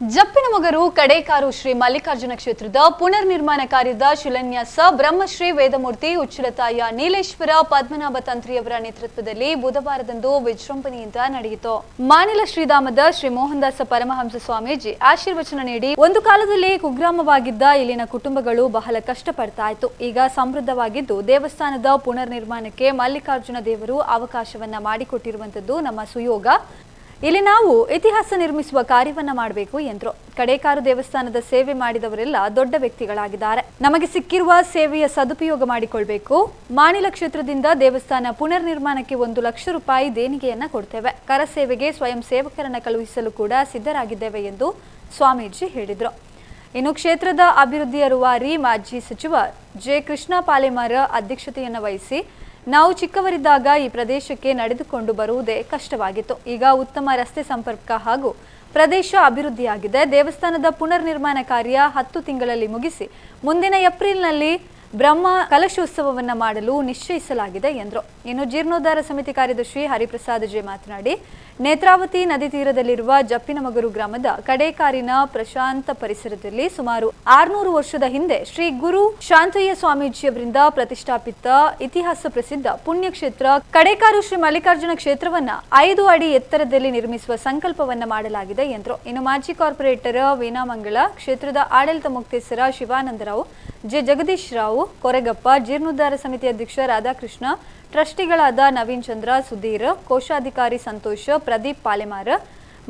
ಜಪ್ಪಿನಮೊಗರು ಕಡೇಕಾರು ಶ್ರೀ ಮಲ್ಲಿಕಾರ್ಜುನ ಕ್ಷೇತ್ರದ ಪುನರ್ ನಿರ್ಮಾಣ ಕಾರ್ಯದ ಶಿಲಾನ್ಯಾಸ ಬ್ರಹ್ಮಶ್ರೀ ವೇದಮೂರ್ತಿ ಉಚ್ಚಿಲತಾಯ ನೀಲೇಶ್ವರ ಪದ್ಮನಾಭ ತಂತ್ರಿಯವರ ನೇತೃತ್ವದಲ್ಲಿ ಬುಧವಾರದಂದು ವಿಜೃಂಭಣೆಯಿಂದ ನಡೆಯಿತು. ಮಾನಿಲ ಶ್ರೀಧಾಮದ ಶ್ರೀ ಮೋಹನದಾಸ ಪರಮಹಂಸ ಸ್ವಾಮೀಜಿ ಆಶೀರ್ವಚನ ನೀಡಿ, ಒಂದು ಕಾಲದಲ್ಲಿ ಕುಗ್ರಾಮವಾಗಿದ್ದ ಇಲ್ಲಿನ ಕುಟುಂಬಗಳು ಬಹಳ ಕಷ್ಟಪಡ್ತಾ ಇತ್ತು. ಈಗ ಸಮೃದ್ಧವಾಗಿದ್ದು ದೇವಸ್ಥಾನದ ಪುನರ್ ನಿರ್ಮಾಣಕ್ಕೆ ಮಲ್ಲಿಕಾರ್ಜುನ ದೇವರು ಅವಕಾಶವನ್ನ ಮಾಡಿಕೊಟ್ಟಿರುವಂತದ್ದು ನಮ್ಮ ಸುಯೋಗ. ಇಲ್ಲಿ ನಾವು ಇತಿಹಾಸ ನಿರ್ಮಿಸುವ ಕಾರ್ಯವನ್ನ ಮಾಡಬೇಕು ಎಂದರು. ಕಡೇಕಾರು ದೇವಸ್ಥಾನದ ಸೇವೆ ಮಾಡಿದವರೆಲ್ಲ ದೊಡ್ಡ ವ್ಯಕ್ತಿಗಳಾಗಿದ್ದಾರೆ. ನಮಗೆ ಸಿಕ್ಕಿರುವ ಸೇವೆಯ ಸದುಪಯೋಗ ಮಾಡಿಕೊಳ್ಬೇಕು. ಮಾನಿಲ ಕ್ಷೇತ್ರದಿಂದ ದೇವಸ್ಥಾನ ಪುನರ್ ನಿರ್ಮಾಣಕ್ಕೆ 1 ಲಕ್ಷ ರೂಪಾಯಿ ದೇಣಿಗೆಯನ್ನ ಕೊಡ್ತೇವೆ. ಕರ ಸೇವೆಗೆ ಸ್ವಯಂ ಸೇವಕರನ್ನ ಕಳುಹಿಸಲು ಕೂಡ ಸಿದ್ಧರಾಗಿದ್ದೇವೆ ಎಂದು ಸ್ವಾಮೀಜಿ ಹೇಳಿದರು. ಇನ್ನು ಕ್ಷೇತ್ರದ ಅಭಿವೃದ್ಧಿಯ ರೂವಾರಿ ಮಾಜಿ ಸಚಿವ ಜೆ ಕೃಷ್ಣ ಪಾಲೆಮಾರ ಅಧ್ಯಕ್ಷತೆಯನ್ನು ವಹಿಸಿ, ನಾವು ಚಿಕ್ಕವರಿದ್ದಾಗ ಈ ಪ್ರದೇಶಕ್ಕೆ ನಡೆದುಕೊಂಡು ಬರುವುದೇ ಕಷ್ಟವಾಗಿತ್ತು. ಈಗ ಉತ್ತಮ ರಸ್ತೆ ಸಂಪರ್ಕ ಹಾಗೂ ಪ್ರದೇಶ ಅಭಿವೃದ್ಧಿಯಾಗಿದೆ. ದೇವಸ್ಥಾನದ ಪುನರ್ ನಿರ್ಮಾಣ ಕಾರ್ಯ 10 ತಿಂಗಳಲ್ಲಿ ಮುಗಿಸಿ ಮುಂದಿನ ಏಪ್ರಿಲ್ನಲ್ಲಿ ಬ್ರಹ್ಮ ಕಲಶೋತ್ಸವವನ್ನು ಮಾಡಲು ನಿಶ್ಚಯಿಸಲಾಗಿದೆ ಎಂದರು. ಇನ್ನು ಜೀರ್ಣೋದ್ಧಾರ ಸಮಿತಿ ಕಾರ್ಯದರ್ಶಿ ಹರಿಪ್ರಸಾದ್ ಜೆ ಮಾತನಾಡಿ, ನೇತ್ರಾವತಿ ನದಿ ತೀರದಲ್ಲಿರುವ ಜಪ್ಪಿನಮೊಗರು ಗ್ರಾಮದ ಕಡೇಕಾರಿನ ಪ್ರಶಾಂತ ಪರಿಸರದಲ್ಲಿ ಸುಮಾರು 600 ವರ್ಷದ ಹಿಂದೆ ಶ್ರೀ ಗುರು ಶಾಂತಯ್ಯ ಸ್ವಾಮೀಜಿಯವರಿಂದ ಪ್ರತಿಷ್ಠಾಪಿತ ಇತಿಹಾಸ ಪ್ರಸಿದ್ಧ ಪುಣ್ಯಕ್ಷೇತ್ರ ಕಡೇಕಾರು ಶ್ರೀ ಮಲ್ಲಿಕಾರ್ಜುನ ಕ್ಷೇತ್ರವನ್ನ 5 ಅಡಿ ಎತ್ತರದಲ್ಲಿ ನಿರ್ಮಿಸುವ ಸಂಕಲ್ಪವನ್ನ ಮಾಡಲಾಗಿದೆ ಎಂದರು. ಇನ್ನು ಮಾಜಿ ಕಾರ್ಪೊರೇಟರ್ ವೀಣಾಮಂಗಳ, ಕ್ಷೇತ್ರದ ಆಡಳಿತ ಮುಕ್ತೇಸರ ಶಿವಾನಂದರಾವ್, ಜೆ ಜಗದೀಶ್ ರಾವ್ ಕೊರೆಗಪ್ಪ, ಜೀರ್ಣೋದ್ಧಾರ ಸಮಿತಿ ಅಧ್ಯಕ್ಷ ರಾಧಾಕೃಷ್ಣ, ಟ್ರಸ್ಟಿಗಳಾದ ನವೀನ್ ಚಂದ್ರ, ಸುಧೀರ್, ಕೋಶಾಧಿಕಾರಿ ಸಂತೋಷ್, ಪ್ರದೀಪ್ ಪಾಲೆಮಾರ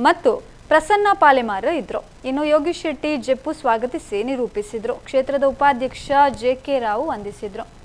ಮತ್ತು ಪ್ರಸನ್ನ ಪಾಲೆಮಾರ ಇದ್ರು. ಇನ್ನು ಯೋಗೀಶ್ ಶೆಟ್ಟಿ ಜೆಪ್ಪು ಸ್ವಾಗತಿಸಿ ನಿರೂಪಿಸಿದ್ರು. ಕ್ಷೇತ್ರದ ಉಪಾಧ್ಯಕ್ಷ ಜೆ ಕೆ ರಾವ್ ವಂದಿಸಿದ್ರು.